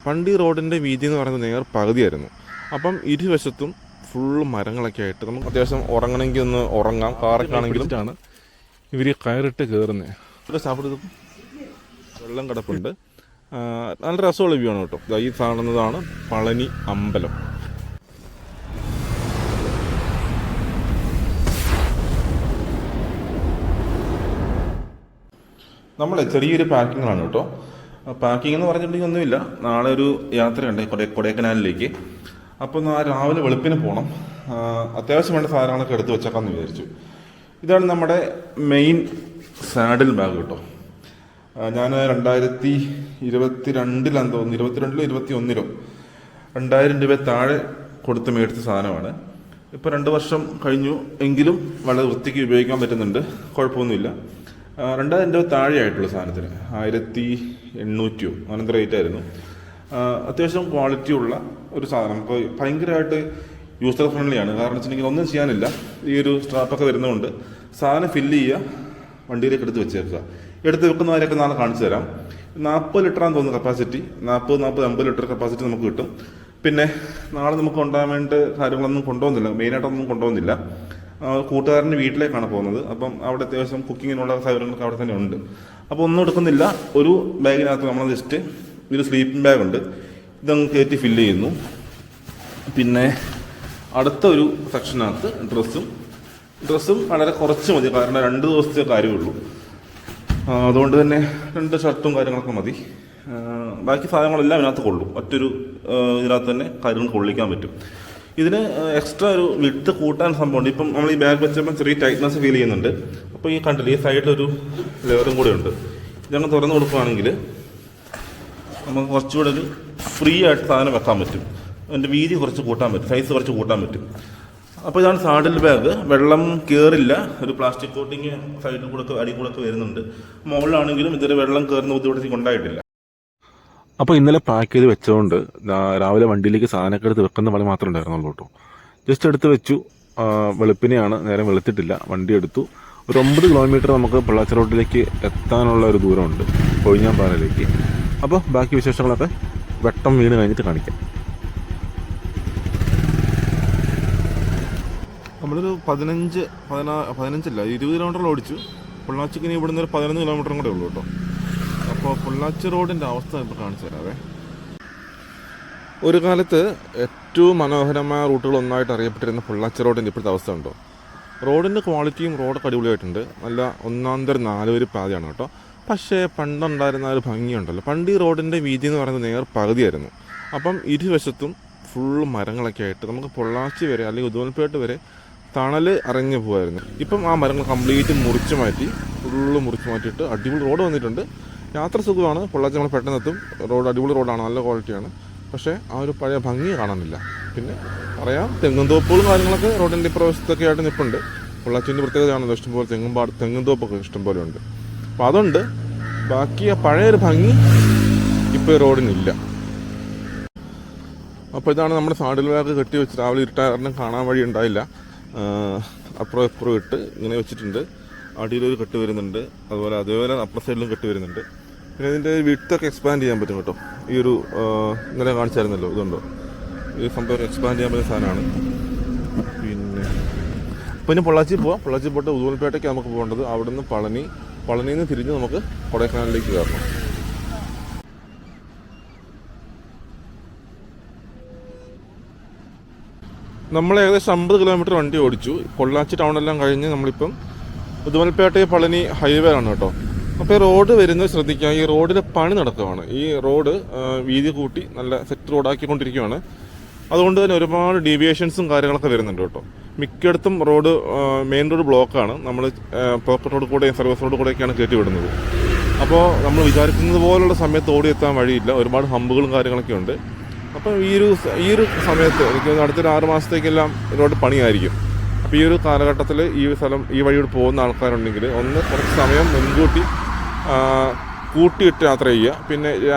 പണ്ട് ഈ റോഡിൻ്റെ വീതി എന്ന് പറയുന്നത് നേർ പകുതിയായിരുന്നു. അപ്പം ഇരുവശത്തും ഫുൾ മരങ്ങളൊക്കെ ആയിട്ട് നമുക്ക് അത്യാവശ്യം ഉറങ്ങണമെങ്കിൽ ഒന്ന് ഉറങ്ങാം. കാറൊക്കെ ആണെങ്കിലും ഇവർ കയറിട്ട് കയറുന്നത്. ഇവിടെ സാപ്പിട്ട് വെള്ളം കിടപ്പുണ്ട്. നല്ല രസമുള്ള വ്യൂ ആണ് കേട്ടോ. ഈ കാണുന്നതാണ് പളനി അമ്പലം. നമ്മളെ ചെറിയൊരു പാക്കിങ്ങാണ് കേട്ടോ. പാക്കിംഗ് എന്ന് പറഞ്ഞിട്ടുണ്ടെങ്കിൽ ഒന്നുമില്ല. നാളെ ഒരു യാത്രയുണ്ട് കൊടൈക്കനാലിലേക്ക്. അപ്പോൾ രാവിലെ വെളുപ്പിന് പോകണം. അത്യാവശ്യം വേണ്ട സാധനങ്ങളൊക്കെ എടുത്ത് വെച്ചേക്കാമെന്ന് വിചാരിച്ചു. ഇതാണ് നമ്മുടെ മെയിൻ സാഡിൽ ബാഗ് കേട്ടോ. ഞാൻ 2022 തോന്നുന്നു, 2021 2000 രൂപ താഴെ കൊടുത്ത് മേടിച്ച സാധനമാണ്. ഇപ്പോൾ 2 വർഷം കഴിഞ്ഞു എങ്കിലും വളരെ വൃത്തിക്ക് ഉപയോഗിക്കാൻ പറ്റുന്നുണ്ട്, കുഴപ്പമൊന്നുമില്ല. 2000 രൂപ താഴെയായിട്ടുള്ള സാധനത്തിന് 1800 അങ്ങനത്തെ റേറ്റ് ആയിരുന്നു. അത്യാവശ്യം ക്വാളിറ്റി ഉള്ള ഒരു സാധനം. നമുക്ക് ഭയങ്കരമായിട്ട് യൂസർ ഫ്രണ്ട്ലിയാണ്. കാരണം വെച്ചിട്ടുണ്ടെങ്കിൽ ഒന്നും ചെയ്യാനില്ല. ഈ ഒരു സ്ട്രാപ്പൊക്കെ വരുന്നതുകൊണ്ട് സാധനം ഫില്ല് ചെയ്യുക, വണ്ടിയിലേക്ക് എടുത്ത് വെച്ചേക്കുക. എടുത്ത് വെക്കുന്നവരെയൊക്കെ നാളെ കാണിച്ചു തരാം. 40 ലിറ്ററാന്ന് തോന്നുന്നു കപ്പാസിറ്റി. 40-50 ലിറ്റർ കപ്പാസിറ്റി നമുക്ക് കിട്ടും. പിന്നെ നാളെ നമുക്ക് കൊണ്ടുപോകാൻ വേണ്ട കാര്യങ്ങളൊന്നും കൊണ്ടുപോകുന്നില്ല, മെയിനായിട്ടൊന്നും കൊണ്ടുപോകുന്നില്ല. കൂട്ടുകാരൻ്റെ വീട്ടിലേക്കാണ് പോകുന്നത്. അപ്പം അവിടെ അത്യാവശ്യം കുക്കിങ്ങിനുള്ള സൗകര്യങ്ങളൊക്കെ അവിടെ തന്നെ ഉണ്ട്. അപ്പോൾ ഒന്നും എടുക്കുന്നില്ല. ഒരു ബാഗിനകത്ത് നമ്മൾ ജസ്റ്റ് ഒരു സ്ലീപ്പിംഗ് ബാഗ് ഉണ്ട്, ഇതങ്ങ് കയറ്റി ഫില്ല് ചെയ്യുന്നു. പിന്നെ അടുത്ത ഒരു സെക്ഷനകത്ത് ഡ്രസ്സും വളരെ കുറച്ച് മതി. കാരണം 2 ദിവസത്തെ കാര്യമുള്ളൂ. അതുകൊണ്ട് തന്നെ 2 ഷർട്ടും കാര്യങ്ങളൊക്കെ മതി. ബാക്കി സാധനങ്ങളെല്ലാം ഇതിനകത്ത് കൊള്ളും. ഒറ്റൊരു ഇതിനകത്ത് തന്നെ കാര്യങ്ങൾ കൊള്ളിക്കാൻ പറ്റും. ഇതിന് എക്സ്ട്രാ ഒരു വിട്ട് കൂട്ടാൻ സംഭവമുണ്ട്. ഇപ്പം നമ്മൾ ഈ ബാഗ് വെച്ചപ്പോൾ ചെറിയ ടൈറ്റ്നസ് ഫീൽ ചെയ്യുന്നുണ്ട്. അപ്പോൾ ഈ കണ്ടില്ല, ഈ സൈഡിലൊരു ലെയറും കൂടെ ഉണ്ട്. ഇതങ്ങ് തുറന്നു കൊടുക്കുകയാണെങ്കിൽ നമുക്ക് കുറച്ചുകൂടെ ഒരു ഫ്രീ ആയിട്ട് സാധനം വെക്കാൻ പറ്റും. അതിൻ്റെ വീതി കുറച്ച് കൂട്ടാൻ പറ്റും, സൈസ് കുറച്ച് കൂട്ടാൻ പറ്റും. അപ്പോൾ ഇതാണ് സാഡിൽ ബാഗ്. വെള്ളം കയറില്ല. ഒരു പ്ലാസ്റ്റിക് കോട്ടിങ് സൈഡിൽ കൂടെ അടി കൂടെ വരുന്നുണ്ട്. മുകളിലാണെങ്കിലും ഇതൊരു വെള്ളം കയറുന്ന ബുദ്ധിമുട്ട് ഉണ്ടായിട്ടില്ല. അപ്പോൾ ഇന്നലെ പാക്ക് ചെയ്ത് വെച്ചതുകൊണ്ട് രാവിലെ വണ്ടിയിലേക്ക് സാധനമൊക്കെ എടുത്ത് വെക്കുന്ന പണി മാത്രമേ ഉണ്ടായിരുന്നുള്ളൂ കേട്ടോ. ജസ്റ്റ് എടുത്ത് വെച്ചു. വെളുപ്പിനെയാണ്, നേരം വെളുത്തിട്ടില്ല. വണ്ടി എടുത്തു. ഒരു 9 കിലോമീറ്റർ നമുക്ക് പൊള്ളാച്ചി റോഡിലേക്ക് എത്താനുള്ള ഒരു ദൂരമുണ്ട്, കൊഴിഞ്ഞാമ്പാറയിലേക്ക്. അപ്പോൾ ബാക്കി വിശേഷങ്ങളൊക്കെ വെട്ടം വീണ് കഴിഞ്ഞിട്ട് കാണിക്കാം. നമ്മളൊരു 20 കിലോമീറ്റർ ഓടിച്ചു. പൊള്ളാച്ചിക്ക് ഇനി ഇവിടുന്ന് ഒരു 11 കിലോമീറ്ററും കൂടെ ഉള്ളൂ കേട്ടോ. അപ്പോൾ പൊള്ളാച്ചി റോഡിൻ്റെ അവസ്ഥ ഇപ്പോൾ കാണിച്ചു തരാവേ. ഒരു കാലത്ത് ഏറ്റവും മനോഹരമായ റൂട്ടുകളൊന്നായിട്ട് അറിയപ്പെട്ടിരുന്ന പൊള്ളാച്ചി റോഡിൻ്റെ ഇപ്പോഴത്തെ അവസ്ഥ ഉണ്ടോ? റോഡിൻ്റെ ക്വാളിറ്റിയും റോഡൊക്കെ അടിപൊളിയായിട്ടുണ്ട്. നല്ല ഒന്നാന്തരം 4 വരി പാതയാണ് കേട്ടോ. പക്ഷേ പണ്ടുണ്ടായിരുന്ന ഒരു ഭംഗിയുണ്ടല്ലോ. പണ്ട് ഈ റോഡിൻ്റെ വീതി എന്ന് പറയുന്നത് നേർ പകുതിയായിരുന്നു. അപ്പം ഇരുവശത്തും ഫുൾ മരങ്ങളൊക്കെ ആയിട്ട് നമുക്ക് പൊള്ളാച്ചി വരെ അല്ലെങ്കിൽ ഉദുമൽപേട്ട് വരെ തണൽ അറിഞ്ഞു പോകുമായിരുന്നു. ഇപ്പം ആ മരങ്ങൾ കംപ്ലീറ്റ് മുറിച്ച് മാറ്റിയിട്ട് അടിപൊളി റോഡ് വന്നിട്ടുണ്ട്. യാത്ര സുഖമാണ്. പൊള്ളാച്ചി നമ്മൾ പെട്ടെന്ന് എത്തും. റോഡ് അടിപൊളി റോഡാണ്, നല്ല ക്വാളിറ്റിയാണ്. പക്ഷേ ആ ഒരു പഴയ ഭംഗി കാണാനില്ല. പിന്നെ പറയാം, തെങ്ങുംതോപ്പുകളും കാര്യങ്ങളൊക്കെ റോഡിൻ്റെ പ്രവേശത്തൊക്കെ ആയിട്ട് നിൽപ്പുണ്ട്. പൊള്ളാച്ചിൻ്റെ പ്രത്യേകതയാണല്ലോ, ഇഷ്ടംപോലെ തെങ്ങുംതോപ്പൊക്കെ ഇഷ്ടംപോലെ ഉണ്ട്. അപ്പോൾ അതുണ്ട്. ബാക്കി ആ പഴയൊരു ഭംഗി ഇപ്പോൾ ഈ റോഡിനില്ല. അപ്പോൾ ഇതാണ് നമ്മുടെ സാഡിൽ ബാഗ് കെട്ടി വെച്ച് രാവിലെ ഇരുട്ടാരണം കാണാൻ വഴി ഉണ്ടായില്ല. അപ്പുറം ഇപ്പുറം ഇട്ട് ഇങ്ങനെ വെച്ചിട്ടുണ്ട്. അടിയിലൊരു കെട്ട് വരുന്നുണ്ട്, അതേപോലെ അപ്പുറ സൈഡിലും കെട്ട് വരുന്നുണ്ട്. പിന്നെ ഇതിൻ്റെ വിഡ്ത്തൊക്കെ എക്സ്പാൻഡ് ചെയ്യാൻ പറ്റും കേട്ടോ. ഈ ഒരു ഇന്നലെ കാണിച്ചായിരുന്നല്ലോ, ഇതുണ്ടോ, ഈ സംഭവം എക്സ്പാൻഡ് ചെയ്യാൻ പറ്റുന്ന സാധനമാണ്. പിന്നെ പൊള്ളാച്ചി പോയിട്ട് ഉദുമൽപേട്ടയ്ക്ക് നമുക്ക് പോകേണ്ടത്. അവിടുന്ന് പളനിയിൽ നിന്ന് തിരിഞ്ഞ് നമുക്ക് കൊടൈക്കനാലിലേക്ക് കയറണം. നമ്മൾ ഏകദേശം 50 കിലോമീറ്റർ വണ്ടി ഓടിച്ചു. പൊള്ളാച്ചി ടൗണെല്ലാം കഴിഞ്ഞ് നമ്മളിപ്പം ഉദുമൽപേട്ട പളനി ഹൈവേ ആണ് കേട്ടോ. അപ്പോൾ ഈ റോഡ് വരുന്നത് ശ്രദ്ധിക്കുക. ഈ റോഡിൻ്റെ പണി നടക്കുകയാണ്. ഈ റോഡ് വീതി കൂട്ടി നല്ല സെറ്റ് റോഡാക്കിക്കൊണ്ടിരിക്കുകയാണ്. അതുകൊണ്ട് തന്നെ ഒരുപാട് ഡീവിയേഷൻസും കാര്യങ്ങളൊക്കെ വരുന്നുണ്ട് കേട്ടോ. മിക്കയിടത്തും റോഡ് മെയിൻ റോഡ് ബ്ലോക്കാണ്. നമ്മൾ പോക്കറ്റ് റോഡ് കൂടെയും സർവീസ് റോഡ് കൂടെയൊക്കെയാണ് കയറ്റി വിടുന്നത്. അപ്പോൾ നമ്മൾ വിചാരിക്കുന്നത് പോലുള്ള സമയത്ത് ഓടിയെത്താൻ വഴിയില്ല. ഒരുപാട് ഹമ്പുകളും കാര്യങ്ങളൊക്കെ ഉണ്ട്. അപ്പം ഈ ഒരു സമയത്ത് എനിക്ക് അടുത്തൊരു 6 മാസത്തേക്കെല്ലാം റോഡ് പണിയായിരിക്കും. അപ്പോൾ ഈ ഒരു കാലഘട്ടത്തിൽ ഈ വഴിയോട് പോകുന്ന ആൾക്കാരുണ്ടെങ്കിൽ കുറച്ച് സമയം മുൻകൂട്ടി കൂട്ടിയിട്ട് യാത്ര ചെയ്യുക. പിന്നെ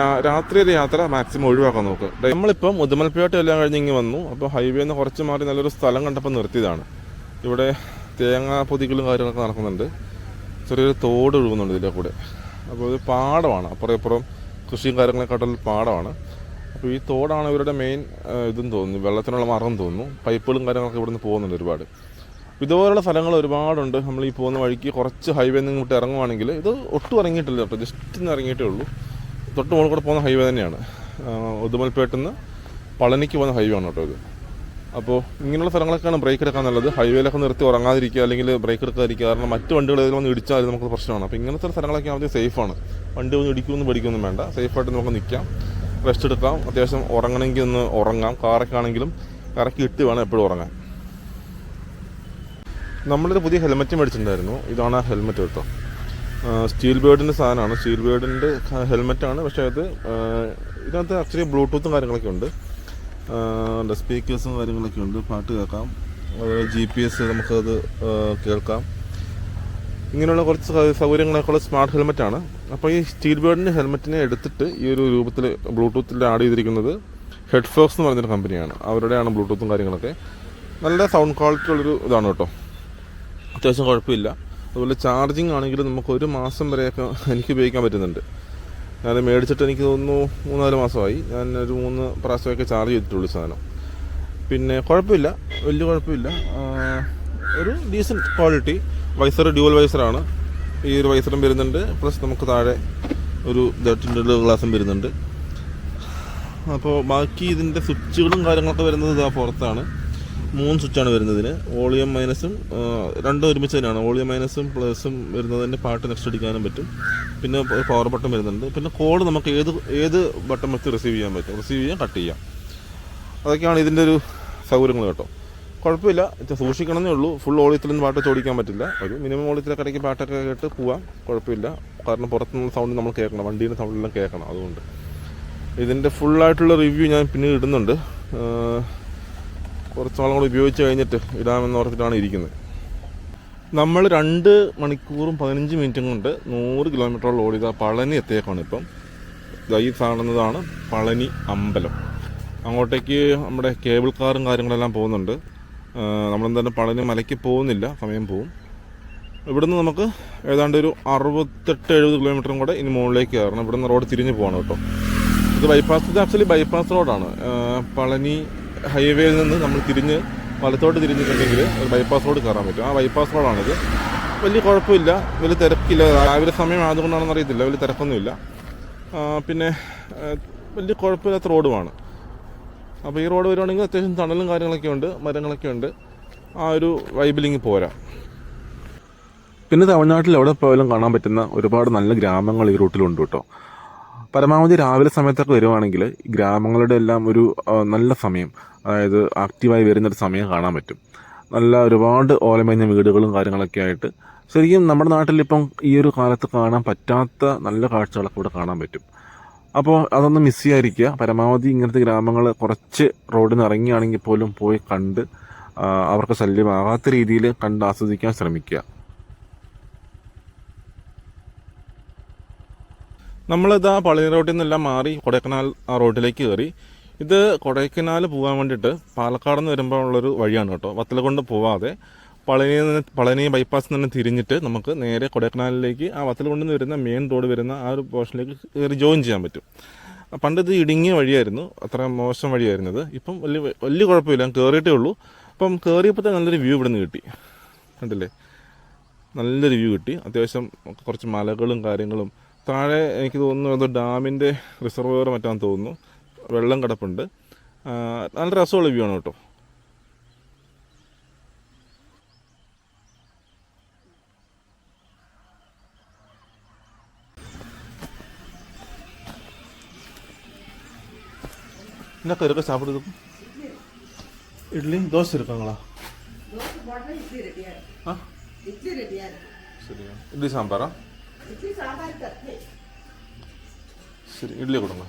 രാത്രിയിലെ യാത്ര മാക്സിമം ഒഴിവാക്കാൻ നോക്കുക. നമ്മളിപ്പം ഉദുമൽപേട്ട എല്ലാം കഴിഞ്ഞ് ഇങ്ങനെ വന്നു. അപ്പോൾ ഹൈവേയിൽ നിന്ന് കുറച്ച് മാറി നല്ലൊരു സ്ഥലം കണ്ടപ്പോൾ നിർത്തിയതാണ്. ഇവിടെ തേങ്ങാ പൊതികളും കാര്യങ്ങളൊക്കെ നടക്കുന്നുണ്ട്. ചെറിയൊരു തോട് ഒഴുകുന്നുണ്ട് ഇതിലെ കൂടെ. അപ്പോൾ ഇത് പാടമാണ്, അപ്പുറം കൃഷിയും കാര്യങ്ങളെക്കാട്ടുള്ള പാടമാണ്. അപ്പോൾ ഈ തോടാണ് ഇവരുടെ മെയിൻ ഇതെന്ന് തോന്നുന്നു, വെള്ളത്തിനുള്ള മാർഗം തോന്നുന്നു. പൈപ്പുകളും കാര്യങ്ങളൊക്കെ ഇവിടുന്ന് പോകുന്നുണ്ട് ഒരുപാട്. ഇതുപോലുള്ള സ്ഥലങ്ങൾ ഒരുപാടുണ്ട്. നമ്മൾ ഈ പോകുന്ന വഴിക്ക് കുറച്ച് ഹൈവേ നിന്ന് ഇങ്ങോട്ട് ഇറങ്ങുവാണെങ്കിൽ, ഇത് ഒട്ടും ഇറങ്ങിയിട്ടില്ല കേട്ടോ, ജസ്റ്റ് ഒന്ന് ഇറങ്ങിയിട്ടേ ഉള്ളൂ. തൊട്ട് മുകളിൽ കൂടെ പോകുന്ന ഹൈവേ തന്നെയാണ്. ഉദുമൽപേട്ടിൽ നിന്ന് പളനിക്ക് പോകുന്ന ഹൈവേ ആണ് കേട്ടോ ഇത്. അപ്പോൾ ഇങ്ങനെയുള്ള സ്ഥലങ്ങളൊക്കെയാണ് ബ്രേക്ക് എടുക്കാൻ നല്ലത്. ഹൈവേയിലൊക്കെ നിർത്തി ഉറങ്ങാതിരിക്കുക, അല്ലെങ്കിൽ ബ്രേക്ക് എടുക്കാതിരിക്കുക. കാരണം മറ്റ് വണ്ടികൾ ഏതെങ്കിലും ഒന്ന് ഇടിച്ചാൽ നമുക്ക് പ്രശ്നമാണ്. അപ്പോൾ ഇങ്ങനത്തെ സ്ഥലങ്ങളൊക്കെ ആദ്യം സേഫാണ്. വണ്ടി ഒന്ന് ഇടിക്കുമെന്ന് പഠിക്കൊന്നും വേണ്ട, സേഫായിട്ട് നമുക്ക് നിൽക്കാം, റെസ്റ്റ് എടുക്കാം. അത്യാവശ്യം ഉറങ്ങണമെങ്കിൽ ഒന്ന് ഉറങ്ങാം. കാറൊക്കെ ആണെങ്കിലും കറക്കി ഇട്ട് വേണം എപ്പോഴും ഉറങ്ങാൻ. നമ്മളൊരു പുതിയ ഹെൽമെറ്റ് മേടിച്ചിട്ടുണ്ടായിരുന്നു. ഇതാണ് ആ ഹെൽമെറ്റ് കേട്ടോ. സ്റ്റീൽ ബേർഡിൻ്റെ സാധനമാണ്, സ്റ്റീൽ ബേർഡിൻ്റെ ഹെൽമെറ്റാണ്. പക്ഷേ അത് ഇതിനകത്ത് ആക്ച്വലി ബ്ലൂടൂത്തും കാര്യങ്ങളൊക്കെ ഉണ്ട്, സ്പീക്കേഴ്സും കാര്യങ്ങളൊക്കെ ഉണ്ട്, പാട്ട് കേൾക്കാം, GPS നമുക്കത് കേൾക്കാം. ഇങ്ങനെയുള്ള കുറച്ച് സൗകര്യങ്ങളൊക്കെ ഉള്ള സ്മാർട്ട് ഹെൽമെറ്റാണ്. അപ്പോൾ ഈ സ്റ്റീൽ ബേർഡിൻ്റെ ഹെൽമെറ്റിനെ എടുത്തിട്ട് ഈ ഒരു രൂപത്തിൽ ബ്ലൂടൂത്തിൽ ആഡ് ചെയ്തിരിക്കുന്നത് ഹെഡ്ഫോക്സ് എന്ന് പറഞ്ഞൊരു കമ്പനിയാണ്. അവരുടെയാണ് ബ്ലൂടൂത്തും കാര്യങ്ങളൊക്കെ. നല്ല സൗണ്ട് ക്വാളിറ്റി ഉള്ളൊരു ഇതാണ് കേട്ടോ, അത്യാവശ്യം കുഴപ്പമില്ല. അതുപോലെ ചാർജിങ് ആണെങ്കിൽ നമുക്ക് 1 മാസം വരെയൊക്കെ എനിക്ക് ഉപയോഗിക്കാൻ പറ്റുന്നുണ്ട്. ഞാൻ മേടിച്ചിട്ട് എനിക്ക് തോന്നുന്നു 3-4 മാസമായി. ഞാൻ ഒരു 3 പ്രാവശ്യമൊക്കെ ചാർജ് ചെയ്തിട്ടുള്ളൂ സാധനം. പിന്നെ കുഴപ്പമില്ല, വലിയ കുഴപ്പമില്ല, ഒരു ഡീസൻറ്റ് ക്വാളിറ്റി. വൈസർ ഡ്യുവൽ വൈസറാണ്. ഈ ഒരു വൈസറും വരുന്നുണ്ട്, പ്ലസ് നമുക്ക് താഴെ ഒരു ഗ്ലാസും വരുന്നുണ്ട്. അപ്പോൾ ബാക്കി ഇതിൻ്റെ സ്വിച്ചുകളും കാര്യങ്ങളൊക്കെ വരുന്നത് ഇതാ പുറത്താണ്. 3 സ്വിച്ചാണ് വരുന്നതിന്. വോളിയം മൈനസും രണ്ടും ഒരുമിച്ച് തന്നെയാണ്. വോളിയം മൈനസും പ്ലസും വരുന്നതിൻ്റെ പാട്ട് നെക്സ്റ്റ് അടിക്കാനും പറ്റും. പിന്നെ പവർ ബട്ടൺ വരുന്നുണ്ട്. പിന്നെ കോഡ് നമുക്ക് ഏത് ബട്ടൺ വെച്ച് റിസീവ് ചെയ്യാൻ പറ്റും, റിസീവ് ചെയ്യാൻ, കട്ട് ചെയ്യാം. അതൊക്കെയാണ് ഇതിൻ്റെ ഒരു സൗകര്യങ്ങൾ കേട്ടോ. കുഴപ്പമില്ല, സൂക്ഷിക്കണമെന്നേ ഉള്ളൂ. ഫുൾ വോളിയത്തിലൊന്നും പാട്ട് ചോദിക്കാൻ പറ്റില്ല. ഒരു മിനിമം വോളിയത്തിലൊക്കെ ഇടയ്ക്ക് പാട്ടൊക്കെ കേട്ട് പോവാം, കുഴപ്പമില്ല. കാരണം പുറത്തുനിന്ന് സൗണ്ട് നമ്മൾ കേൾക്കണം, വണ്ടീൻ്റെ സൗണ്ടെല്ലാം കേൾക്കണം. അതുകൊണ്ട് ഇതിൻ്റെ ഫുള്ളായിട്ടുള്ള റിവ്യൂ ഞാൻ പിന്നീട് ഇടുന്നുണ്ട്. കുറച്ച് നാളും കൂടി ഉപയോഗിച്ച് കഴിഞ്ഞിട്ട് ഇടാമെന്ന് ഓർത്തിട്ടാണ് ഇരിക്കുന്നത്. നമ്മൾ 2 മണിക്കൂറും 15 മിനിറ്റും കൊണ്ട് 100 കിലോമീറ്ററോളം ഓടിയത് പളനി എത്തിയേക്കാണ്. ഇപ്പം ഈ കാണുന്നതാണ് പളനി അമ്പലം. അങ്ങോട്ടേക്ക് നമ്മുടെ കേബിൾ കാറും കാര്യങ്ങളെല്ലാം പോകുന്നുണ്ട്. നമ്മളെന്തായാലും പളനി മലയ്ക്ക് പോകുന്നില്ല, സമയം പോവും. ഇവിടുന്ന് നമുക്ക് ഏതാണ്ട് ഒരു 68-70 കിലോമീറ്ററും കൂടെ ഇനി മുകളിലേക്ക് കയറണം. ഇവിടുന്ന് റോഡ് തിരിഞ്ഞ് പോകണം കേട്ടോ. ഇത് ആക്ച്വലി ബൈപ്പാസ് റോഡാണ്. പളനി ഹൈവേയിൽ നിന്ന് നമ്മൾ തിരിഞ്ഞ് വലത്തോട്ട് തിരിഞ്ഞിട്ടുണ്ടെങ്കിൽ ഒരു ബൈപ്പാസ് റോഡ് കയറാൻ പറ്റും. ആ ബൈപ്പാസ് റോഡാണിത്. വലിയ കുഴപ്പമില്ല, വലിയ തിരക്കില്ല. രാവിലെ സമയം ആയതുകൊണ്ടാണെന്ന് അറിയത്തില്ല, വലിയ തിരക്കൊന്നുമില്ല. പിന്നെ വലിയ കുഴപ്പമില്ലാത്ത റോഡുമാണ്. അപ്പോൾ ഈ റോഡ് വരുവാണെങ്കിൽ അത്യാവശ്യം തണലും കാര്യങ്ങളൊക്കെ ഉണ്ട്, മരങ്ങളൊക്കെ ഉണ്ട്. ആ ഒരു വൈബിലിങ്ങ് പോരാ. പിന്നെ തമിഴ്നാട്ടിൽ എവിടെ പോയാലും കാണാൻ പറ്റുന്ന ഒരുപാട് നല്ല ഗ്രാമങ്ങൾ ഈ റൂട്ടിലുണ്ട് കേട്ടോ. പരമാവധി രാവിലെ സമയത്തൊക്കെ വരുവാണെങ്കിൽ ഈ ഗ്രാമങ്ങളുടെ എല്ലാം ഒരു നല്ല സമയം, അതായത് ആക്റ്റീവായി വരുന്നൊരു സമയം കാണാൻ പറ്റും. നല്ല ഒരുപാട് ഓലമേഞ്ഞ വീടുകളും കാര്യങ്ങളൊക്കെ ആയിട്ട് ശരിക്കും നമ്മുടെ നാട്ടിലിപ്പം ഈ ഒരു കാലത്ത് കാണാൻ പറ്റാത്ത നല്ല കാഴ്ചകളൊക്കെ ഇവിടെ കാണാൻ പറ്റും. അപ്പോൾ അതൊന്നും മിസ് ചെയ്യാതിരിക്കുക. പരമാവധി ഇങ്ങനത്തെ ഗ്രാമങ്ങൾ കുറച്ച് റോഡിൽ നിന്ന് ഇറങ്ങിയാണെങ്കിൽ പോലും പോയി കണ്ട് അവർക്ക് ശല്യമാകാത്ത രീതിയിൽ കണ്ട് ആസ്വദിക്കാൻ ശ്രമിക്കുക. നമ്മളിതാ പളനി റോഡിൽ നിന്നെല്ലാം മാറി കൊടൈക്കനാൽ ആ റോഡിലേക്ക് കയറി. ഇത് കൊടൈക്കനാൽ പോകാൻ വേണ്ടിയിട്ട് പാലക്കാട് നിന്ന് വരുമ്പോൾ ഉള്ളൊരു വഴിയാണ് കേട്ടോ. വത്തലകൊണ്ട് പോവാതെ പളനി ബൈപ്പാസിൽ നിന്ന് തിരിഞ്ഞിട്ട് നമുക്ക് നേരെ കൊടൈക്കനാലിലേക്ക് ആ വത്തലകൊണ്ട് നിന്ന് വരുന്ന മെയിൻ റോഡ് വരുന്ന ആ ഒരു പോർഷനിലേക്ക് കയറി ജോയിൻ ചെയ്യാൻ പറ്റും. പണ്ട് ഇത് ഇടുങ്ങിയ വഴിയായിരുന്നു, അത്ര മോശം വഴിയായിരുന്നത്. ഇപ്പം വലിയ കുഴപ്പമില്ല, കയറിയിട്ടേ ഉള്ളൂ. അപ്പം കയറിയപ്പോൾ നല്ലൊരു വ്യൂ ഇവിടെ നിന്ന് കിട്ടി, കണ്ടില്ലേ, നല്ലൊരു വ്യൂ കിട്ടി. അത്യാവശ്യം കുറച്ച് മലകളും കാര്യങ്ങളും താഴെ എനിക്ക് തോന്നുന്നു അത് ഡാമിൻ്റെ റിസർവോയർ മറ്റാന്ന് തോന്നുന്നു, വെള്ളം കിടപ്പുണ്ട്. നല്ല രസമുള്ള വ്യൂ ആണ് കേട്ടോ. என்ன இருக்க சாப்பிடுறது? இட்லி தோசை இருக்காங்களா? சரியா, இட்லி சாம்பாரா? சரி, இட்லி கொடுங்க.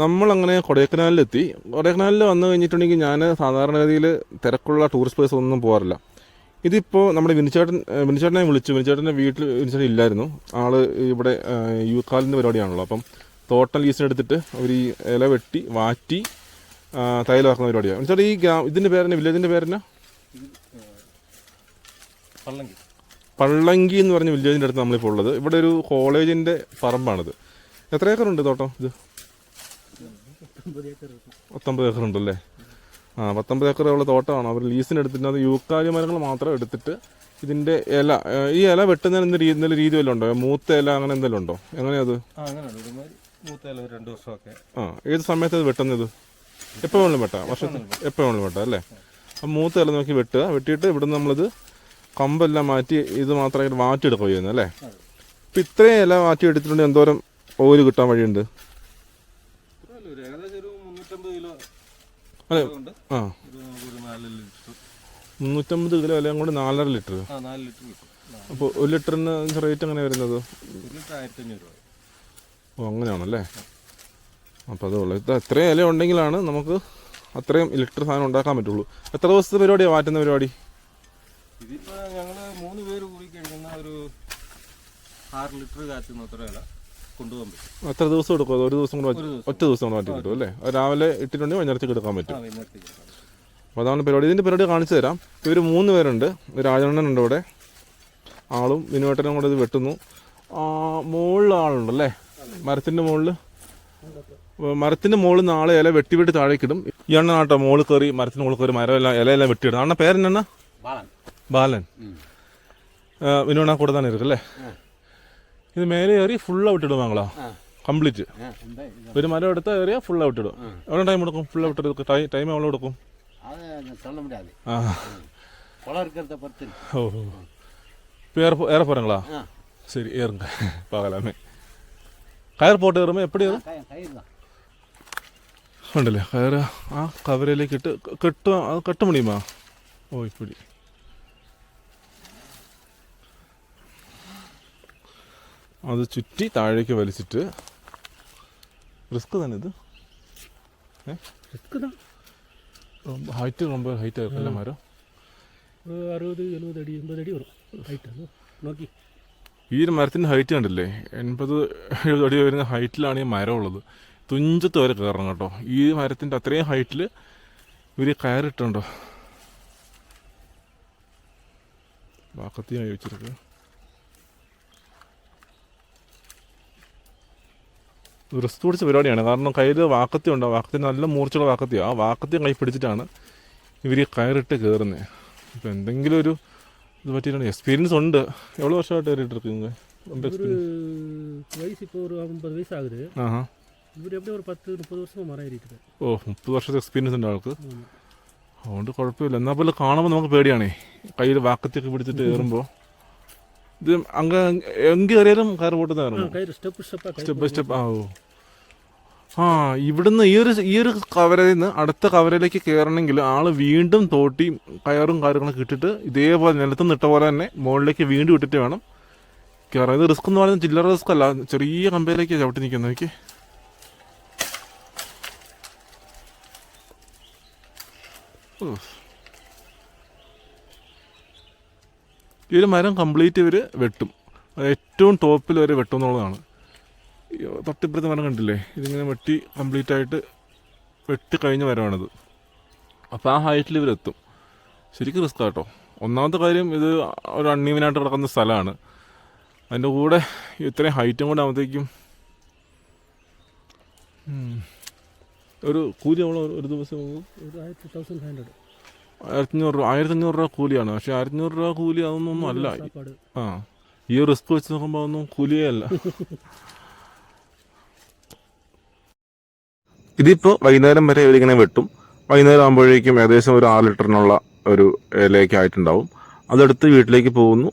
നമ്മളങ്ങനെ കൊടൈക്കനാലിലെത്തി. കൊടൈക്കനാലിൽ വന്നു കഴിഞ്ഞിട്ടുണ്ടെങ്കിൽ ഞാൻ സാധാരണഗതിയിൽ തിരക്കുള്ള ടൂറിസ്റ്റ് പ്ലേസ് ഒന്നും പോകാറില്ല. ഇതിപ്പോൾ നമ്മുടെ വിനിച്ചേട്ടനെ വിളിച്ചു. വിനിച്ചേട്ടൻ്റെ വീട്ടിൽ വിനിച്ചേട്ടൻ ഇല്ലായിരുന്നു. ആൾ ഇവിടെ യൂക്കാലിൻ്റെ പരിപാടിയാണല്ലോ. അപ്പം തോട്ടം ലീസിനെടുത്തിട്ട് അവർ ഈ ഇല വെട്ടി വാറ്റി തൈലമാക്കുന്ന പരിപാടിയാണ്. എന്നുവെച്ചാൽ ഈ ഇതിൻ്റെ പേരെന്നെ വില്ലേജിൻ്റെ പേരെന്നാ? പള്ളങ്കി എന്ന് പറഞ്ഞ വില്ലേജിൻ്റെ അടുത്ത് നമ്മളിപ്പോൾ ഉള്ളത്. ഇവിടെ ഒരു കോളേജിൻ്റെ പറമ്പാണിത്. എത്ര ഏക്കറുണ്ട് തോട്ടം ഇത്? 19 ഏക്കറുണ്ടല്ലേ? 19 ഏക്കറുള്ള തോട്ടമാണ് അവർ ലീസിന് എടുത്തിട്ട്. അത് യൂക്കാലി മരങ്ങൾ മാത്രം എടുത്തിട്ട് ഇതിൻ്റെ ഇല, ഈ ഇല വെട്ടുന്നതിന് എന്തെങ്കിലും രീതി വല്ലതും ഉണ്ടോ? മൂത്ത ഇല അങ്ങനെ എന്തെങ്കിലും ഉണ്ടോ? എങ്ങനെയത്? ഏത് സമയത്ത് അത് വെട്ടുന്നത്? എപ്പോൾ വേണമെങ്കിലും വെട്ടാം, വർഷത്തിൽ എപ്പോൾ വേണമെങ്കിലും വെട്ടാം അല്ലേ? അപ്പം മൂത്ത ഇല നോക്കി വെട്ടുക. വെട്ടിയിട്ട് ഇവിടുന്ന് നമ്മളിത് കമ്പെല്ലാം മാറ്റി ഇത് മാത്രമായിട്ട് മാറ്റിയെടുക്കുക ചെയ്യുന്നത് അല്ലേ? അപ്പം ഇത്രയും ഇല മാറ്റി എടുത്തിട്ടുണ്ടെങ്കിൽ എന്തോരം ഓയിൽ കിട്ടാൻ വഴിയുണ്ട്? അതെ, 350 കിലോ ഇലയും കൊണ്ട് 4.5 ലിറ്റർ. അപ്പോൾ 1 ലിറ്ററിന് റേറ്റ് എങ്ങനെ വരുന്നത്? ഓ, അങ്ങനെയാണല്ലേ? അപ്പോൾ അതുള്ളൂ. ഇത് അത്രയും ഇല ഉണ്ടെങ്കിലാണ് നമുക്ക് അത്രയും ലിറ്റർ സാധനം ഉണ്ടാക്കാൻ പറ്റുള്ളൂ. എത്ര ദിവസത്തെ പരിപാടിയാണ് മാറ്റുന്ന പരിപാടി? ഇതിപ്പോൾ ഞങ്ങൾ 3 പേര് കൂടി കഴിക്കുന്ന ഒരു 6 ലിറ്റർ കാച്ചുന്ന അത്ര ഇല കൊണ്ടുപോകാൻ പറ്റും. എത്ര ദിവസം എടുക്കും? ഒരു ദിവസം കൊണ്ട് ഒറ്റ ദിവസം കൊണ്ട് മാറ്റി കിട്ടും അല്ലേ? രാവിലെ ഇട്ടിട്ടുണ്ടെങ്കിൽ വൈകുന്നേരത്തേക്ക് എടുക്കാൻ പറ്റും. അപ്പോൾ അതാണ് പരിപാടി. ഇതിൻ്റെ പരിപാടി കാണിച്ചു തരാം. ഇവർ 3 പേരുണ്ട്. രാജണ്ണനുണ്ട് ഇവിടെ, ആളും വിനുവേട്ടനും കൂടെ ഇത് വെട്ടുന്നു. മുകളിൽ ആളുണ്ടല്ലേ? മരത്തിൻ്റെ മുകളിൽ നാളെ ഇല വെട്ടി താഴേക്കിടും. ഈ എണ്ണ നാട്ടോ മുകളിൽ കയറി, മരത്തിന് മുകളിൽ കയറി മരമെല്ലാം ഇലയെല്ലാം വെട്ടിയിടും. അണ്ണ പേരെന്നാ? ബാലൻ. വിനുവണ്ണ കൂടെ തന്നെ ഇരിക്കും അല്ലേ? ഇത് മേലെ കയറി ഫുൾ ഔട്ട് ഇടും ഞങ്ങളാ, കംപ്ലീറ്റ്. ഒരു മരം എടുത്താൽ കയറിയാൽ ഫുൾ ഔട്ട് ഇടും. എവിടെ ടൈം എടുക്കും? ഫുൾ ഔട്ട് എടുക്കും. ടൈം എവിടെ എടുക്കും? ഓ, ഏറെ പോരങ്ങളാ? சரி ஏறுங்க பார்க்கலாமே. கயர் போட்டு ஏறுமே எப்படி ஏறும்? ഉണ്ടല്ലേ കയറ് ആ കവരയിലേക്ക് ഇട്ട് കെട്ടുക. അത് കെട്ട മുടിയുമാ? ഓ, ഇപ്പിടി. അത് ചുറ്റി താഴേക്ക് വലിച്ചിട്ട് റിസ്ക് തന്നെ ഇത്. ഹൈറ്റ് ரொம்ப ഹൈറ്റ് ആയിരിക്കും മരം. 60, 70 അടി 80 അടി വരും ഹൈറ്റ്. നോക്കി ഈ ഒരു മരത്തിൻ്റെ ഹൈറ്റ് കണ്ടില്ലേ? 80-70 അടി വരുന്ന ഹൈറ്റിലാണ് ഈ മരം ഉള്ളത്. തുഞ്ചത്ത് വരെ കയറണം കേട്ടോ. ഈ മരത്തിൻ്റെ അത്രയും ഹൈറ്റിൽ ഇവർ കയറിട്ടുണ്ടോ? വാക്കത്തിയായി വെച്ചിരിക്കുക. റിസ്ക് പിടിച്ച പരിപാടിയാണ്. കാരണം കയ്യിൽ വാക്കത്തി ഉണ്ടാവും. വാക്കത്തിന് നല്ല മൂർച്ചയുള്ള വാക്കത്തിയാണ്. ആ വാക്കത്തി കൈ പിടിച്ചിട്ടാണ് ഇവർ കയറിട്ട് കയറുന്നത്. ഇപ്പം എന്തെങ്കിലും ഒരു ഇത് പറ്റിയിട്ടുണ്ട്. എക്സ്പീരിയൻസ് ഉണ്ട്. എவ்வளோ വർഷമായിട്ട് കയറിയിട്ടിരിക്കുന്നത്? വയസ്സ് ഇപ്പോൾ ഒരു 50 വയസ്സാകുത്. ഇവർ എവിടെ ഒരു 10-30 വർഷം മറയിരിക്കുന്നത്. ഓ, 30 വർഷത്തെ എക്സ്പീരിയൻസ് ഉണ്ട് ആൾക്ക്. അതുകൊണ്ട് കുഴപ്പമില്ല. എന്നാൽ പോലും കാണുമ്പോൾ നമുക്ക് പേടിയാണേ, കയ്യിൽ വാക്കത്തിയൊക്കെ പിടിച്ചിട്ട് കയറുമ്പോൾ. ഇത് എങ്കിൽ കയറിയാലും കയറ് പൊട്ടുന്ന സ്റ്റെപ്പ് ബൈ സ്റ്റെപ്പ്. ഇവിടുന്ന് ഈ ഒരു കവരയിൽ നിന്ന് അടുത്ത കവരയിലേക്ക് കയറണമെങ്കിൽ ആൾ വീണ്ടും തോട്ടിയും കയറും കാര്യങ്ങളൊക്കെ ഇട്ടിട്ട് ഇതേപോലെ നിലത്ത് നിട്ട പോലെ തന്നെ മുകളിലേക്ക് വീണ്ടും ഇട്ടിട്ട് വേണം കയറാൻ. ഇത് റിസ്ക് എന്ന് പറയുന്നത് ചില്ലറ റിസ്ക് അല്ല. ചെറിയ കമ്പയിലേക്ക് ചവിട്ടി നിൽക്കുന്നത്. എനിക്ക് ഈ ഒരു മരം കംപ്ലീറ്റ് ഇവർ വെട്ടും. ഏറ്റവും ടോപ്പിൽ വരെ വെട്ടും എന്നുള്ളതാണ്. തൊട്ടിപ്പുറത്തെ മരം കണ്ടില്ലേ? ഇതിങ്ങനെ വെട്ടി കംപ്ലീറ്റ് ആയിട്ട് വെട്ടി കഴിഞ്ഞ മരമാണിത്. അപ്പോൾ ആ ഹൈറ്റിൽ ഇവരെത്തും. ശരിക്കും റിസ്ക് കേട്ടോ. ഒന്നാമത്തെ കാര്യം, ഇത് ഒരു അണ്ണീവനായിട്ട് കിടക്കുന്ന സ്ഥലമാണ്. അതിൻ്റെ കൂടെ ഇത്രയും ഹൈറ്റും കൂടെ ആകുമ്പോഴത്തേക്കും ഒരു കൂലി ഒരു ദിവസം 1500 രൂപ കൂലിയാണ്. പക്ഷെ 1500 രൂപ കൂലി അതൊന്നും അല്ല. ഈ റിസ്ക് വെച്ച് നോക്കുമ്പോൾ അതൊന്നും കൂലിയേ അല്ല. ഇതിപ്പോൾ വൈകുന്നേരം വരെ ഇവരിങ്ങനെ വെട്ടും. വൈകുന്നേരം ആകുമ്പോഴേക്കും ഏകദേശം ഒരു 6 ലിറ്ററിനുള്ള ഒരു ഇലയൊക്കെ ആയിട്ടുണ്ടാവും. അതെടുത്ത് വീട്ടിലേക്ക് പോകുന്നു,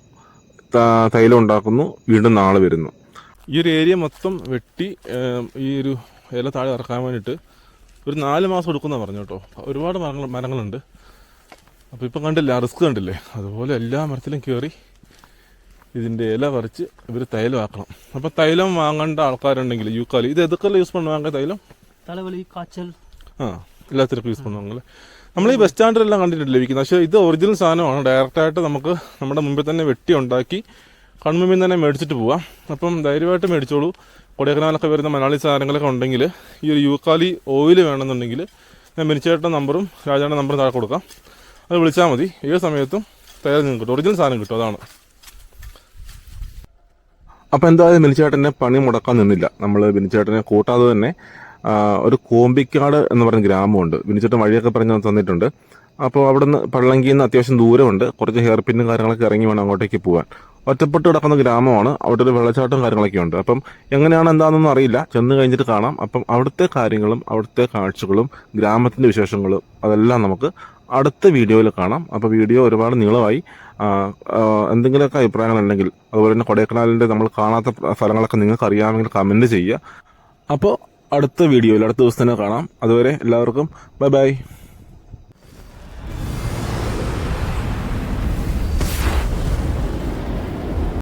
തൈലം ഉണ്ടാക്കുന്നു, വീണ്ടും നാളെ വരുന്നു. ഈ ഒരു ഏരിയ മൊത്തം വെട്ടി ഈ ഒരു ഇല താഴെ ഇറക്കാൻ വേണ്ടിയിട്ട് ഒരു 4 മാസം എടുക്കുമെന്നാണ് പറഞ്ഞു കേട്ടോ. ഒരുപാട് മരങ്ങളുണ്ട്. അപ്പോൾ ഇപ്പം കണ്ടില്ല, റിസ്ക് കണ്ടില്ലേ? അതുപോലെ എല്ലാ മരത്തിലും കയറി ഇതിൻ്റെ ഇല പറിച്ച് ഇവർ തൈലമാക്കണം. അപ്പോൾ തൈലം വാങ്ങേണ്ട ആൾക്കാരുണ്ടെങ്കിൽ യൂക്കാലി ഇത് എതൊക്കെല്ലാം യൂസ് பண்ணுவாங்க തൈലം? തലവലി, കാച്ചൽ, എല്ലാത്തിനും യൂസ് பண்ணுவாங்களே. നമ്മൾ ഈ ബസ് സ്റ്റാൻഡിലെല്ലാം കണ്ടിട്ടില്ല ലഭിക്കുന്നത്. പക്ഷേ ഇത് ഒറിജിനൽ സാധനമാണ്. ഡയറക്റ്റായിട്ട് നമുക്ക് നമ്മുടെ മുമ്പിൽ തന്നെ വെട്ടി ഉണ്ടാക്കി കൺമുമ്പിൽ തന്നെ മേടിച്ചിട്ട് പോവാം. അപ്പം ധൈര്യമായിട്ട് മേടിച്ചോളൂ. കൊടൈക്കനാലൊക്കെ വരുന്ന മലയാളി സാധനങ്ങളൊക്കെ ഉണ്ടെങ്കിൽ ഈ ഒരു യൂക്കാലി ഓയിൽ വേണമെന്നുണ്ടെങ്കിൽ ഞാൻ മിനിച്ചേട്ടൻ്റെ നമ്പറും രാജാൻ്റെ നമ്പറും താഴെ കൊടുക്കാം. അത് വിളിച്ചാൽ മതി. ഏത് സമയത്തും തയ്യാറ് നിങ്ങൾക്ക് കിട്ടും, ഒറിജിനൽ സാധനം കിട്ടും. അതാണ്. അപ്പോൾ എന്തായാലും ബിനിച്ചേട്ടനെ പണി മുടക്കാൻ നിന്നില്ല. നമ്മൾ ബിനിച്ചേട്ടനെ കൂട്ടാതെ തന്നെ ഒരു കോമ്പിക്കാട് എന്ന് പറയുന്ന ഗ്രാമമുണ്ട്. ബിനിച്ചേട്ടൻ വഴിയൊക്കെ പറഞ്ഞ് തന്നിട്ടുണ്ട്. അപ്പോൾ അവിടെ നിന്ന് പള്ളങ്കിയിൽ നിന്ന് അത്യാവശ്യം ദൂരമുണ്ട്. കുറച്ച് ഹെയർ പിന്നും കാര്യങ്ങളൊക്കെ ഇറങ്ങി വേണം അങ്ങോട്ടേക്ക് പോകാൻ. ഒറ്റപ്പെട്ട് കിടക്കുന്ന ഗ്രാമമാണ്. അവിടെ ഒരു വെള്ളച്ചാട്ടവും കാര്യങ്ങളൊക്കെ ഉണ്ട്. അപ്പം എങ്ങനെയാണ് എന്താണെന്നൊന്നും അറിയില്ല, ചെന്ന് കഴിഞ്ഞിട്ട് കാണാം. അപ്പം അവിടുത്തെ കാര്യങ്ങളും അവിടുത്തെ കാഴ്ചകളും ഗ്രാമത്തിൻ്റെ വിശേഷങ്ങളും അതെല്ലാം നമുക്ക് അടുത്ത വീഡിയോയിൽ കാണാം. അപ്പോൾ വീഡിയോ ഒരുപാട് നീളമായി. എന്തെങ്കിലുമൊക്കെ അഭിപ്രായങ്ങളുണ്ടെങ്കിൽ, അതുപോലെ തന്നെ കൊടൈക്കനാലിൻ്റെ നമ്മൾ കാണാത്ത സ്ഥലങ്ങളൊക്കെ നിങ്ങൾക്ക് അറിയാമെങ്കിൽ കമൻറ്റ് ചെയ്യുക. അപ്പോൾ അടുത്ത വീഡിയോയിൽ അടുത്ത ദിവസം തന്നെ കാണാം. അതുവരെ എല്ലാവർക്കും ബൈ ബൈ.